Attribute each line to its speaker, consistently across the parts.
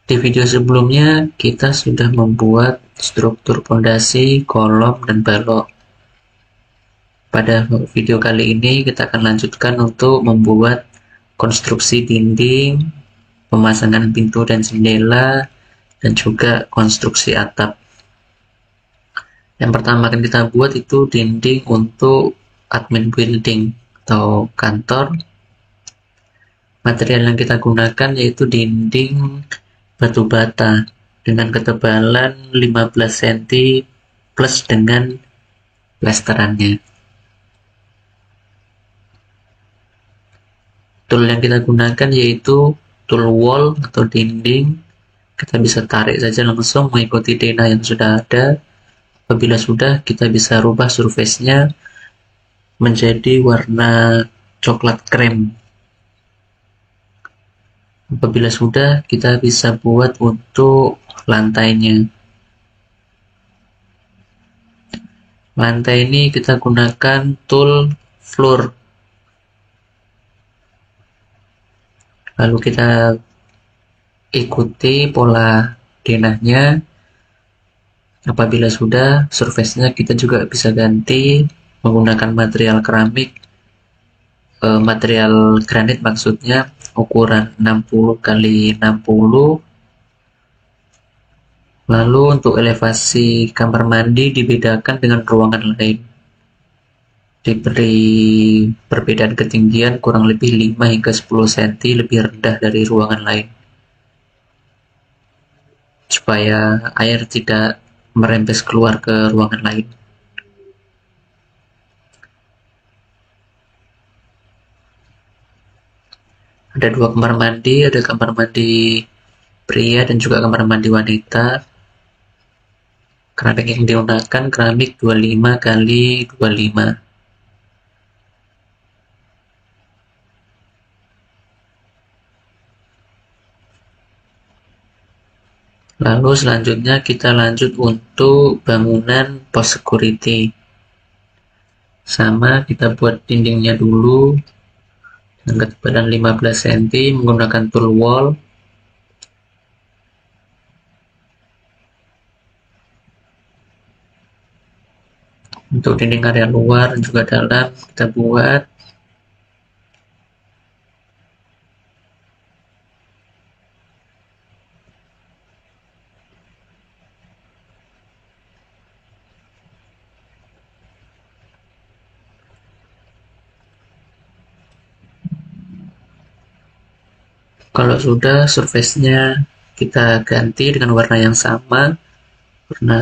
Speaker 1: Di video sebelumnya, kita sudah membuat struktur fondasi, kolom, dan balok. Pada video kali ini, kita akan lanjutkan untuk membuat konstruksi dinding, pemasangan pintu dan jendela, dan juga konstruksi atap. Yang pertama akan kita buat itu dinding untuk admin building atau kantor. Material yang kita gunakan yaitu dinding batu bata dengan ketebalan 15 cm plus dengan plesterannya. Tool yang kita gunakan yaitu tool wall atau dinding. Kita bisa tarik saja langsung mengikuti denah yang sudah ada. Apabila sudah, kita bisa rubah surface-nya menjadi warna coklat krem. Apabila sudah, kita bisa buat untuk lantainya. Lantai ini kita gunakan tool floor. Lalu kita ikuti pola denahnya. Apabila sudah, surface-nya kita juga bisa ganti menggunakan material keramik, material granit maksudnya, ukuran 60 kali 60. Lalu untuk elevasi kamar mandi dibedakan dengan ruangan lain. Diberi perbedaan ketinggian kurang lebih 5 hingga 10 cm lebih rendah dari ruangan lain. Supaya air tidak merembes keluar ke ruangan lain. Ada 2 kamar mandi, ada kamar mandi pria dan juga kamar mandi wanita. Keramik yang digunakan keramik 25 kali 25. Lalu selanjutnya kita lanjut untuk bangunan pos security. Sama, kita buat dindingnya dulu dengan ketebalan 15 cm menggunakan tool wall. Untuk dinding area luar dan juga dalam kita buat. Kalau sudah, surface-nya kita ganti dengan warna yang sama, warna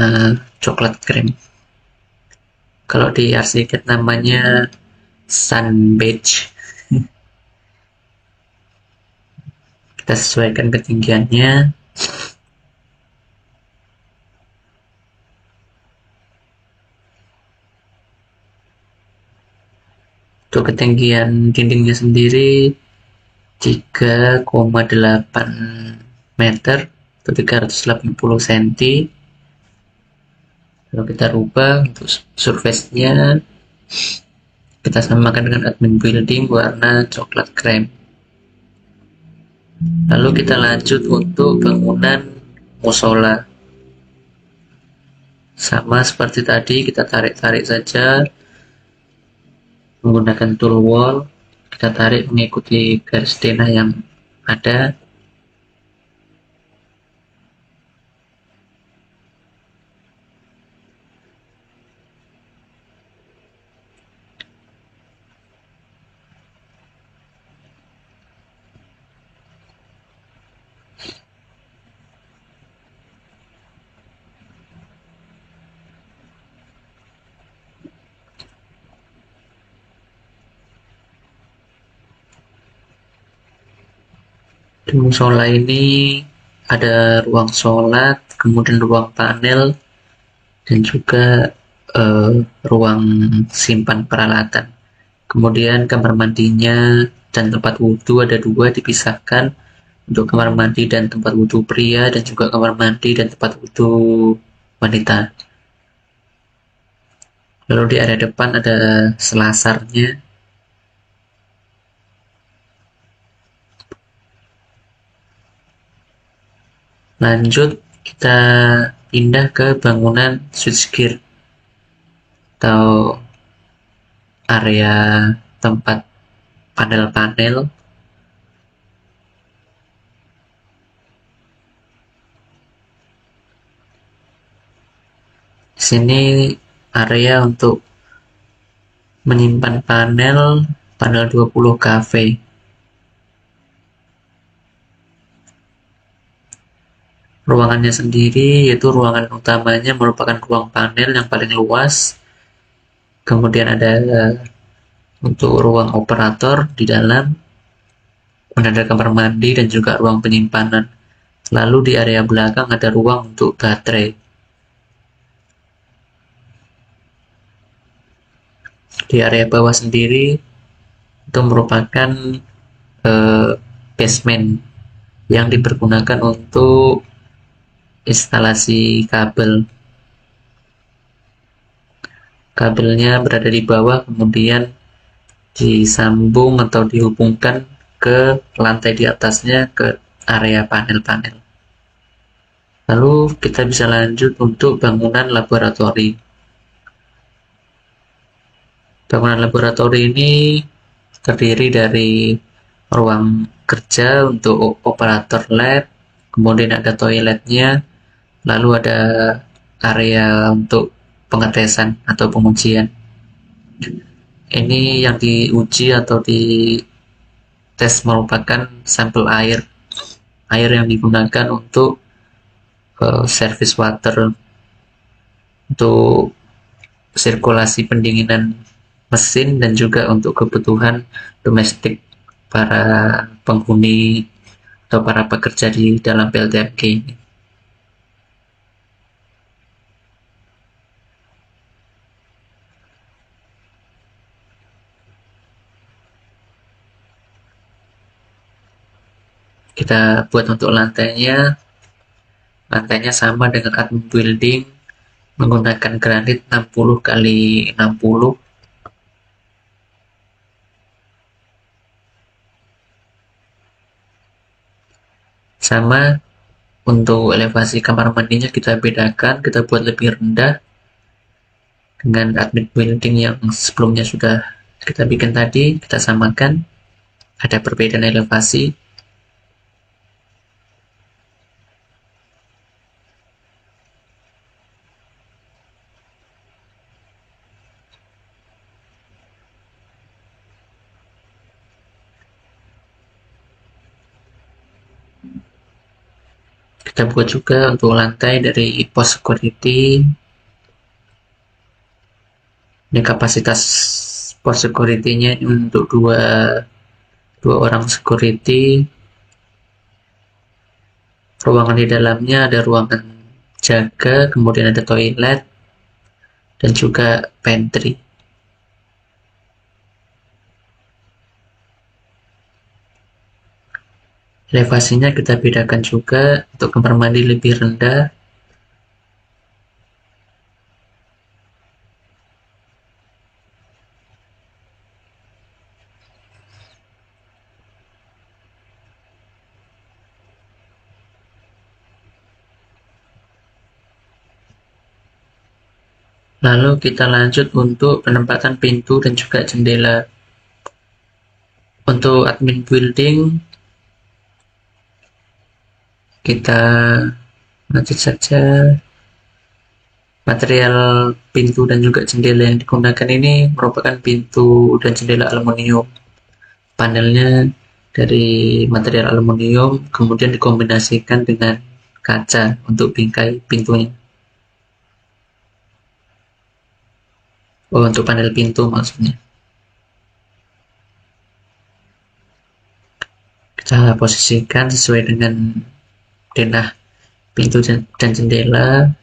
Speaker 1: coklat krem. Kalau di arsitek namanya sun beige. Kita sesuaikan ketinggiannya. Untuk ketinggian dindingnya sendiri 3,8 meter atau 380 cm. Kalau kita rubah untuk surface-nya, kita samakan dengan admin building warna coklat krem. Lalu kita lanjut untuk bangunan musola. Sama seperti tadi, kita tarik-tarik saja menggunakan tool wall. Kita tarik mengikuti garis denah yang ada. Di musola ini ada ruang sholat, kemudian ruang panel, dan juga ruang simpan peralatan. Kemudian kamar mandinya dan tempat wudhu ada 2 dipisahkan untuk kamar mandi dan tempat wudhu pria dan juga kamar mandi dan tempat wudhu wanita. Lalu di area depan ada selasarnya. Lanjut, kita pindah ke bangunan switchgear atau area tempat panel-panel. Di sini area untuk menyimpan panel 20 kV. Ruangannya sendiri yaitu ruangan utamanya merupakan ruang panel yang paling luas. Kemudian ada untuk ruang operator di dalam, ada kamar mandi dan juga ruang penyimpanan. Lalu di area belakang ada ruang untuk baterai. Di area bawah sendiri itu merupakan basement yang dipergunakan untuk instalasi kabel. Kabelnya berada di bawah, kemudian disambung atau dihubungkan ke lantai di atasnya ke area panel-panel. Lalu kita bisa lanjut untuk bangunan laboratori. Bangunan laboratori ini terdiri dari ruang kerja untuk operator lab, kemudian ada toiletnya, lalu ada area untuk pengetesan atau pengujian. Ini yang diuji atau dites merupakan sampel air yang digunakan untuk service water, untuk sirkulasi pendinginan mesin dan juga untuk kebutuhan domestik para penghuni atau para pekerja di dalam PLTMG ini. Kita buat untuk lantainya sama dengan admin building menggunakan granit 60 kali 60. Sama untuk elevasi kamar mandinya kita bedakan, kita buat lebih rendah dengan admin building yang sebelumnya sudah kita bikin tadi, kita samakan, ada perbedaan elevasi. Kita buat juga untuk lantai dari pos security. Ini kapasitas pos security-nya untuk dua orang security. Ruangan di dalamnya ada ruangan jaga, kemudian ada toilet dan juga pantry. Elevasinya kita bedakan juga, untuk kamar mandi lebih rendah. Lalu kita lanjut untuk penempatan pintu dan juga jendela. Untuk admin building, kita lanjut saja. Material pintu dan juga jendela yang digunakan ini merupakan pintu dan jendela aluminium. Panelnya dari material aluminium, kemudian dikombinasikan dengan kaca untuk bingkai pintunya. Untuk panel pintu maksudnya. Kita posisikan sesuai dengan denah pintu dan jendela.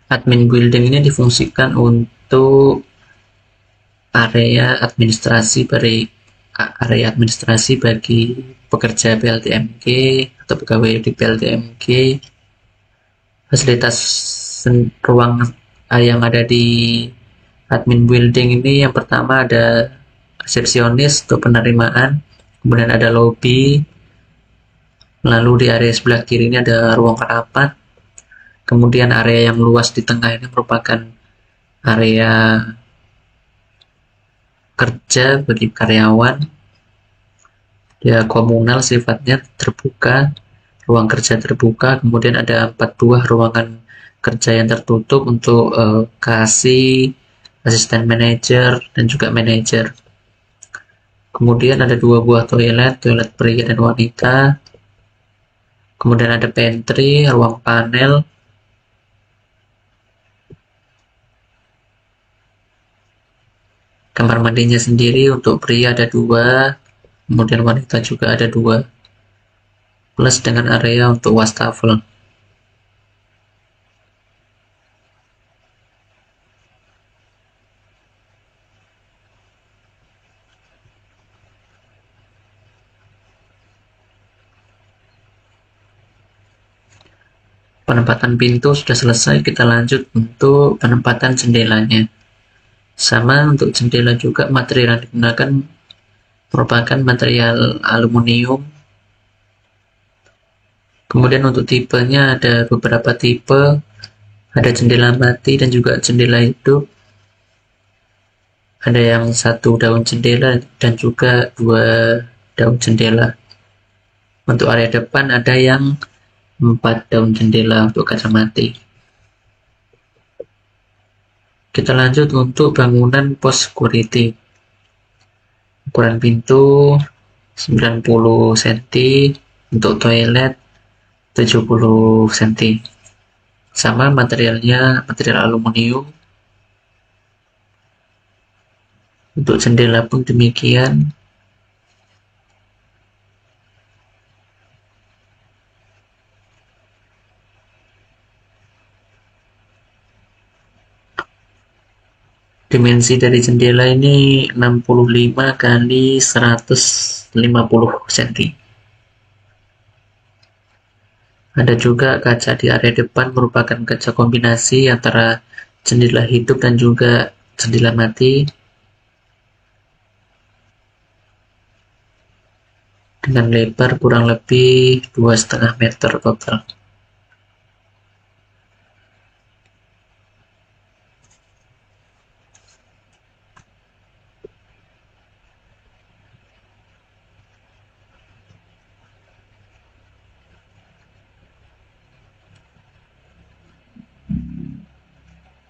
Speaker 1: Admin building ini difungsikan untuk area administrasi area administrasi bagi pekerja PLTMG atau pegawai di PLTMG. Fasilitas ruang yang ada di admin building ini, yang pertama ada resepsionis untuk penerimaan, kemudian ada lobby, lalu di area sebelah kiri ini ada ruang rapat, kemudian area yang luas di tengah ini merupakan area kerja bagi karyawan. Dia komunal sifatnya, terbuka, ruang kerja terbuka, kemudian ada 4 buah ruangan kerja yang tertutup untuk kasih, asisten manajer, dan juga manajer. Kemudian ada 2 buah toilet pria dan wanita. Kemudian ada pantry, ruang panel. Kamar mandinya sendiri untuk pria ada 2, kemudian wanita juga ada 2, plus dengan area untuk wastafel. Penempatan pintu sudah selesai, kita lanjut untuk penempatan jendelanya. Sama untuk jendela juga, material yang digunakan merupakan material aluminium. Kemudian untuk tipenya ada beberapa tipe, ada jendela mati dan juga jendela hidup. Ada yang 1 daun jendela dan juga 2 daun jendela. Untuk area depan ada yang 4 daun jendela untuk kaca mati. Kita lanjut untuk bangunan pos security. Ukuran pintu 90 cm, untuk toilet 70 cm. Sama materialnya, material aluminium. Untuk jendela pun demikian. Dimensi dari jendela ini 65 kali 150 cm. Ada juga kaca di area depan, merupakan kaca kombinasi antara jendela hidup dan juga jendela mati, dengan lebar kurang lebih 2,5 meter total.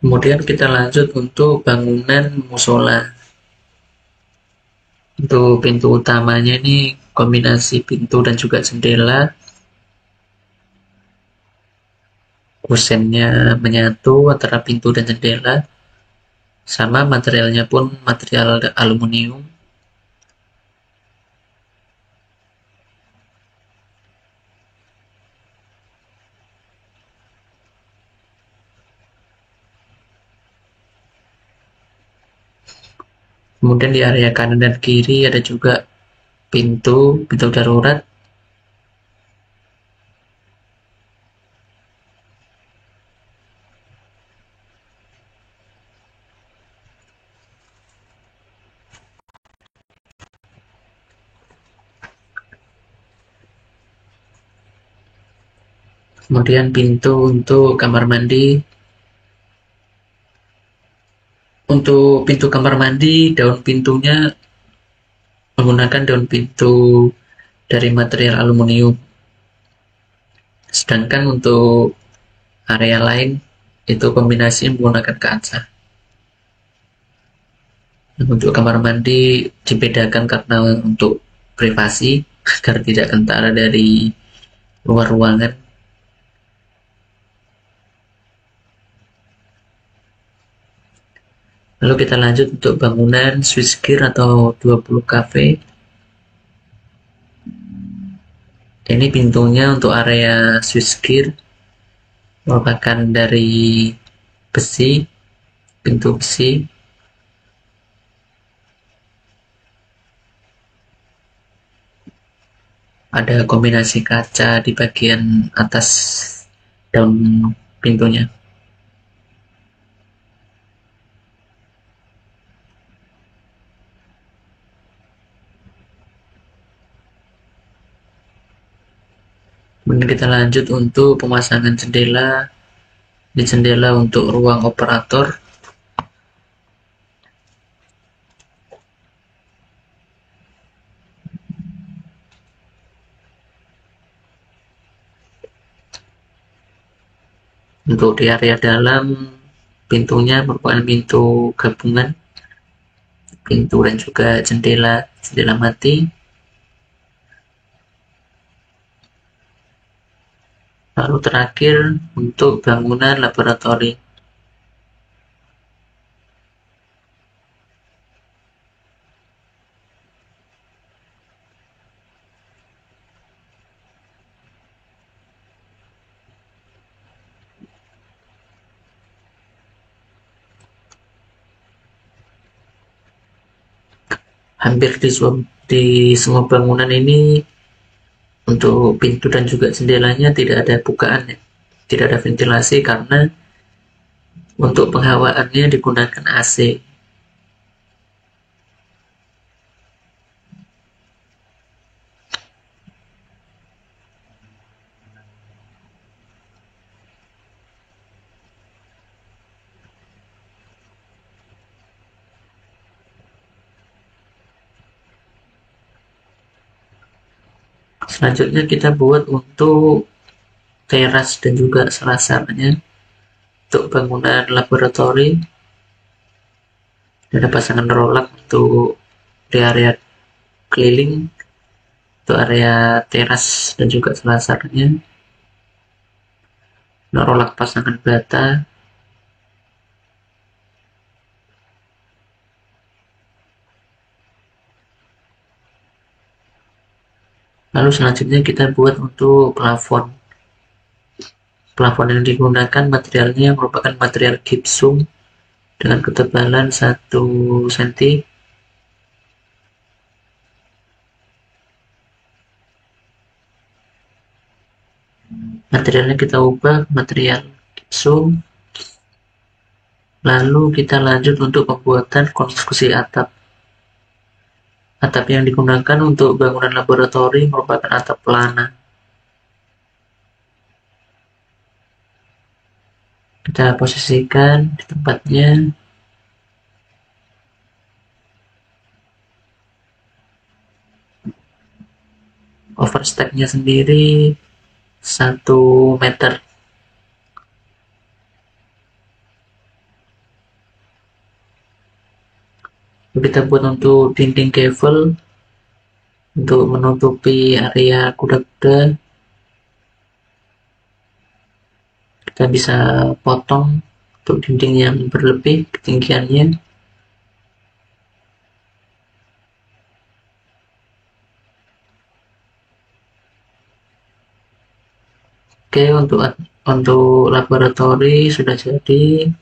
Speaker 1: Kemudian kita lanjut untuk bangunan musola. Untuk pintu utamanya ini kombinasi pintu dan juga jendela. Kusennya menyatu antara pintu dan jendela. Sama materialnya pun material aluminium. Kemudian di area kanan dan kiri ada juga pintu darurat. Kemudian pintu untuk kamar mandi. Untuk pintu kamar mandi, daun pintunya menggunakan daun pintu dari material aluminium. Sedangkan untuk area lain itu kombinasi menggunakan kaca. Untuk kamar mandi dibedakan karena untuk privasi agar tidak kentara dari luar ruangan. Lalu kita lanjut untuk bangunan switchgear atau 20 kV. Ini pintunya untuk area switchgear merupakan dari besi, pintu besi. ada kombinasi kaca di bagian atas daun pintunya. Kemudian kita lanjut untuk pemasangan jendela. Di jendela untuk ruang operator, untuk di area dalam, pintunya merupakan pintu gabungan, pintu dan juga jendela, jendela mati. Lalu terakhir untuk bangunan laboratori. Hampir di semua bangunan ini untuk pintu dan juga jendelanya tidak ada bukaan, ya. Tidak ada ventilasi karena untuk penghawaannya digunakan AC. Selanjutnya kita buat untuk teras dan juga selasarnya. Untuk bangunan laboratori ada pasangan rolak untuk di area keliling, untuk area teras dan juga selasarnya. Rolak pasangan bata. Lalu selanjutnya kita buat untuk plafon. Plafon yang digunakan materialnya merupakan material gypsum dengan ketebalan 1 cm. Materialnya kita ubah material gypsum. Lalu kita lanjut untuk pembuatan konstruksi atap. Atap yang digunakan untuk bangunan laboratori merupakan atap pelana. Kita posisikan di tempatnya. Overstacknya sendiri 1 meter. Kita buat untuk dinding gavel untuk menutupi area kuda-kuda. Kita bisa potong untuk dinding yang berlebih ketinggiannya. Oke, untuk laboratori sudah jadi.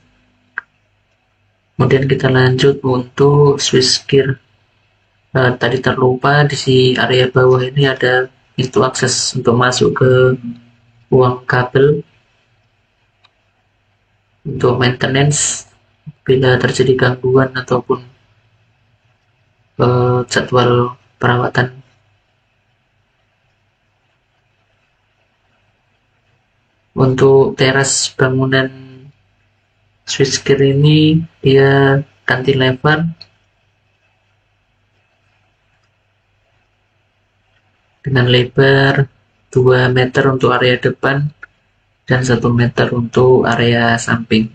Speaker 1: Kemudian kita lanjut untuk switchgear. Tadi terlupa di area bawah ini ada pintu akses untuk masuk ke ruang kabel untuk maintenance bila terjadi gangguan ataupun jadwal perawatan. Untuk teras bangunan switchgear ini dia cantilever dengan lebar 2 meter untuk area depan dan 1 meter untuk area samping.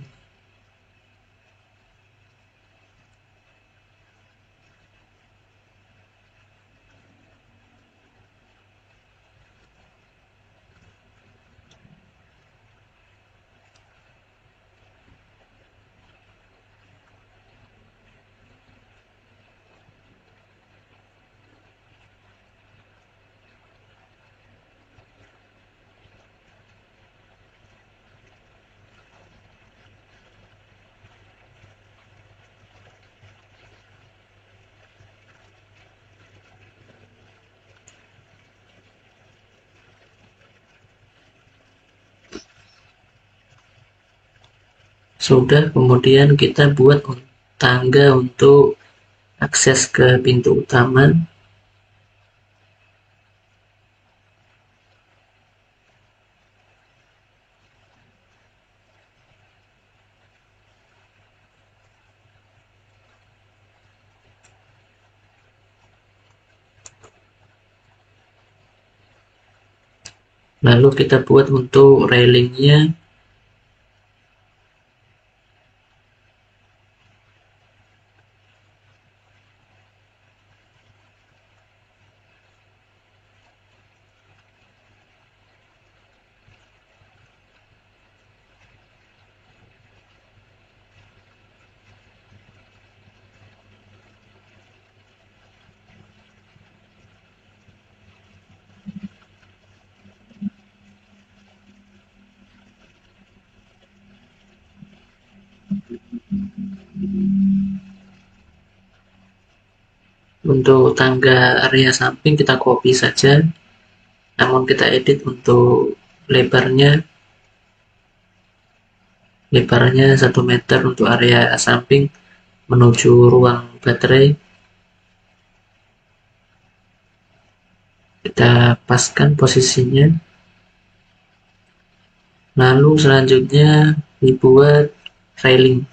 Speaker 1: Sudah, kemudian kita buat tangga untuk akses ke pintu utama. Lalu kita buat untuk railingnya. Untuk tangga area samping kita copy saja, namun kita edit untuk lebarnya. Lebarnya 1 meter untuk area samping menuju ruang baterai. Kita paskan posisinya. Lalu selanjutnya dibuat railing.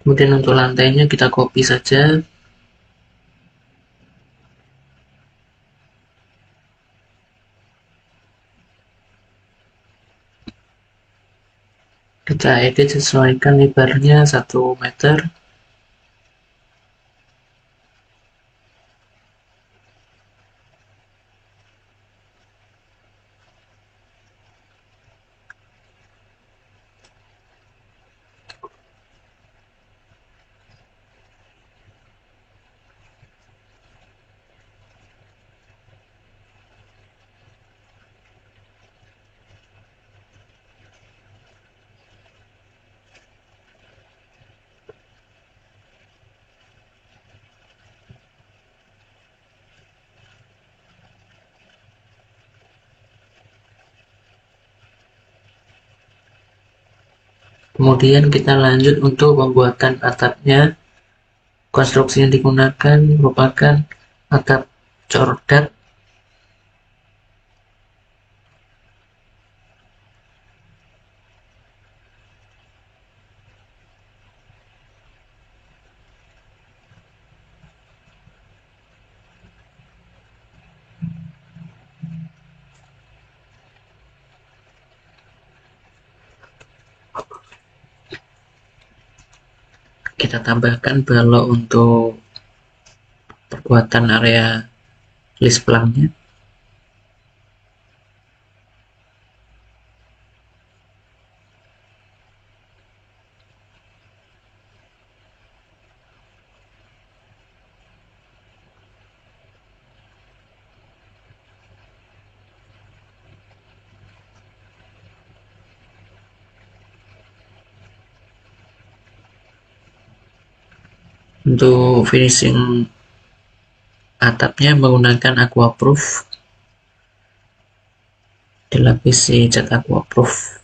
Speaker 1: Kemudian untuk lantainya kita copy saja. Kita edit, sesuaikan lebarnya 1 meter. Kemudian kita lanjut untuk pembuatan atapnya. Konstruksi yang digunakan merupakan atap cordak. Kita tambahkan balok untuk perkuatan area list plangnya. Untuk finishing atapnya menggunakan aquaproof, dilapisi cat aquaproof.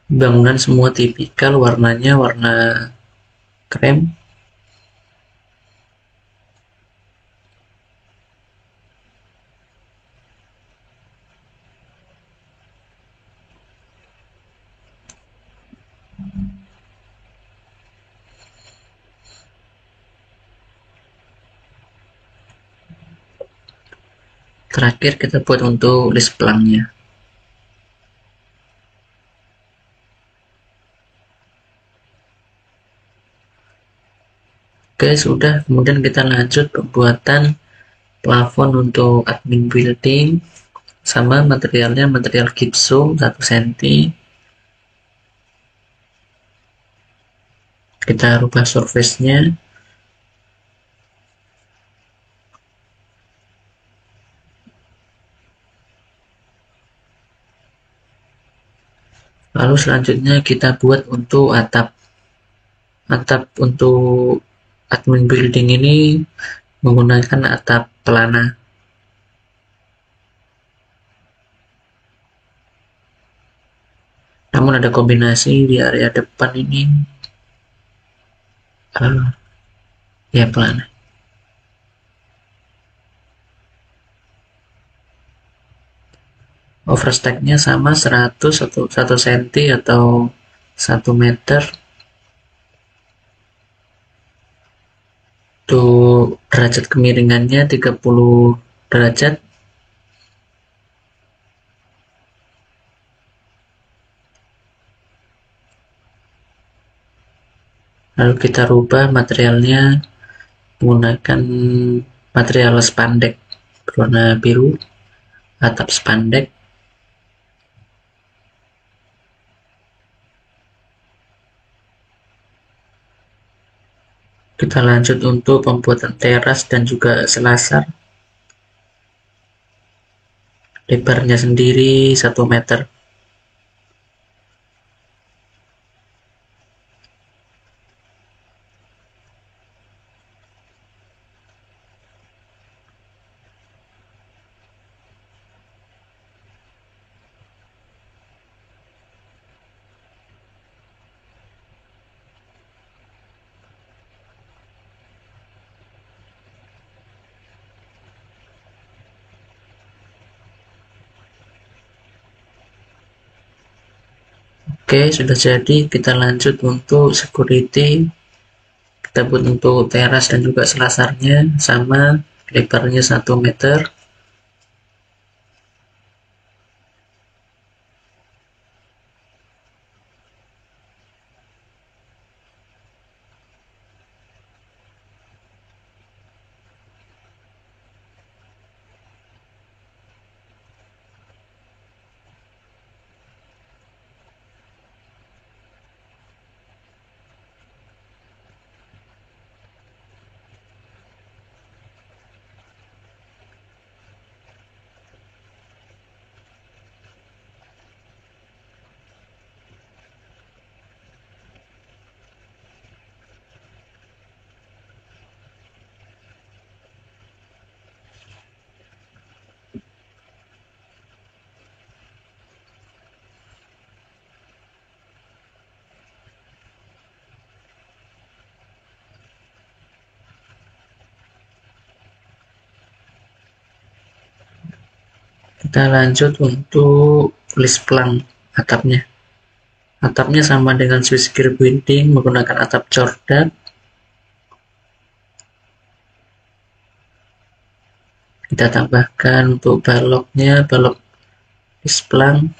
Speaker 1: Bangunan semua tipikal, warnanya warna krem. Terakhir kita buat untuk list plangnya. Oke, sudah. Kemudian kita lanjut pembuatan plafon untuk admin building, sama materialnya material gypsum 1 cm. Kita rubah surface-nya. Lalu selanjutnya kita buat untuk atap. Atap untuk admin building ini menggunakan atap pelana. Namun ada kombinasi di area depan ini, ya pelana. Overstack-nya sama 100 atau 1 cm atau 1 meter. Untuk derajat kemiringannya 30 derajat. Lalu kita rubah materialnya menggunakan material spandek berwarna biru, atap spandek. Kita lanjut untuk pembuatan teras dan juga selasar. Lebarnya sendiri 1 meter. Oke, sudah jadi. Kita lanjut untuk security. Kita buat untuk teras dan juga selasarnya sama, lebarnya 1 meter. Kita lanjut untuk list plan atapnya. Atapnya sama dengan switchgear building menggunakan atap Jordan. Kita tambahkan untuk baloknya, balok list plan.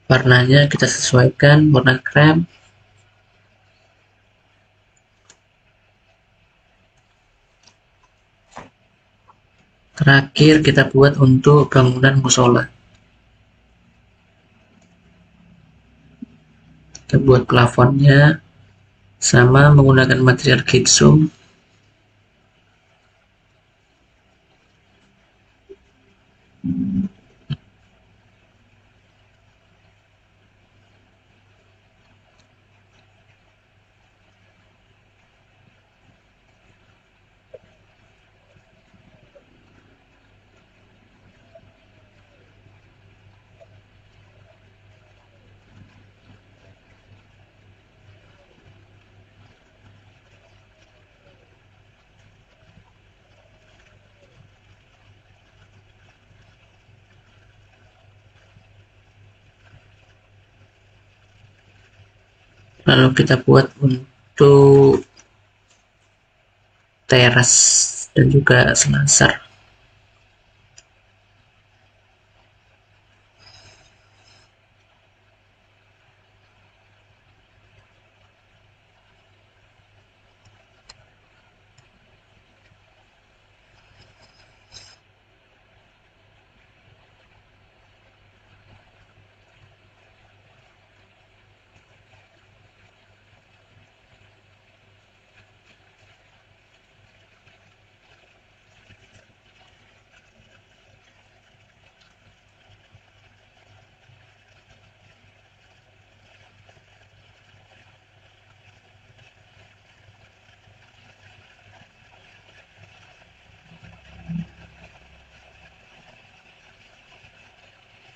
Speaker 1: Warnanya kita sesuaikan warna krem. Terakhir kita buat untuk bangunan musola. Kita buat plafonnya sama menggunakan material gypsum. Lalu kita buat untuk teras dan juga selasar.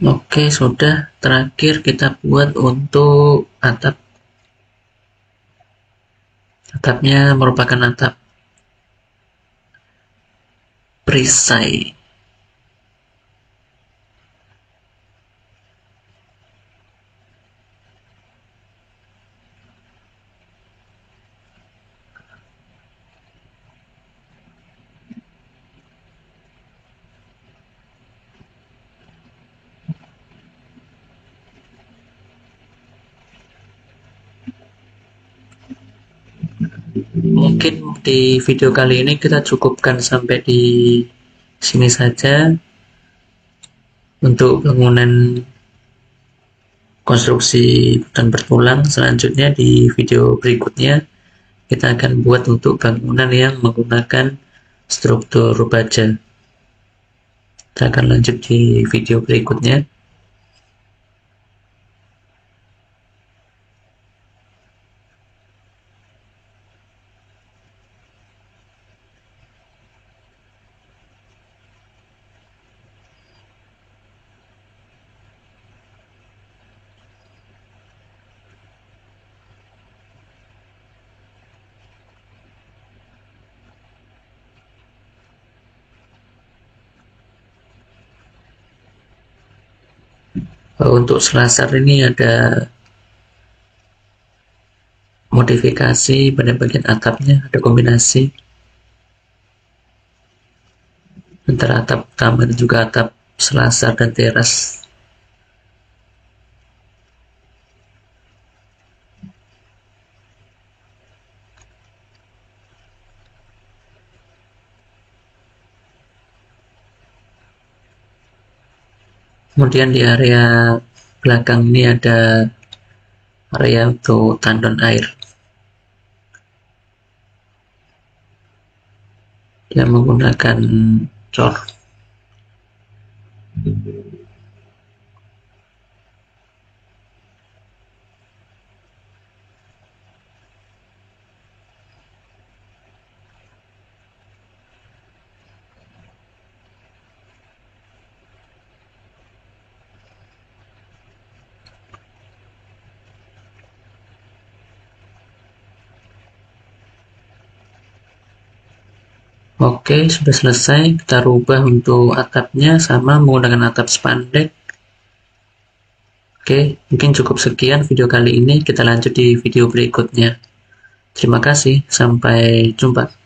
Speaker 1: Oke, sudah. Terakhir kita buat untuk atap. Atapnya merupakan atap perisai. Mungkin di video kali ini kita cukupkan sampai di sini saja untuk bangunan konstruksi dan bertulang. Selanjutnya di video berikutnya kita akan buat untuk bangunan yang menggunakan struktur baja. Kita akan lanjut di video berikutnya. Untuk selasar ini ada modifikasi pada bagian atapnya, ada kombinasi antara atap utama dan juga atap selasar dan teras. Kemudian di area belakang ini ada area untuk tandon air. Dia menggunakan cor. Oke, sudah selesai. Kita rubah untuk atapnya sama menggunakan atap spandek. Oke, mungkin cukup sekian video kali ini. Kita lanjut di video berikutnya. Terima kasih, sampai jumpa.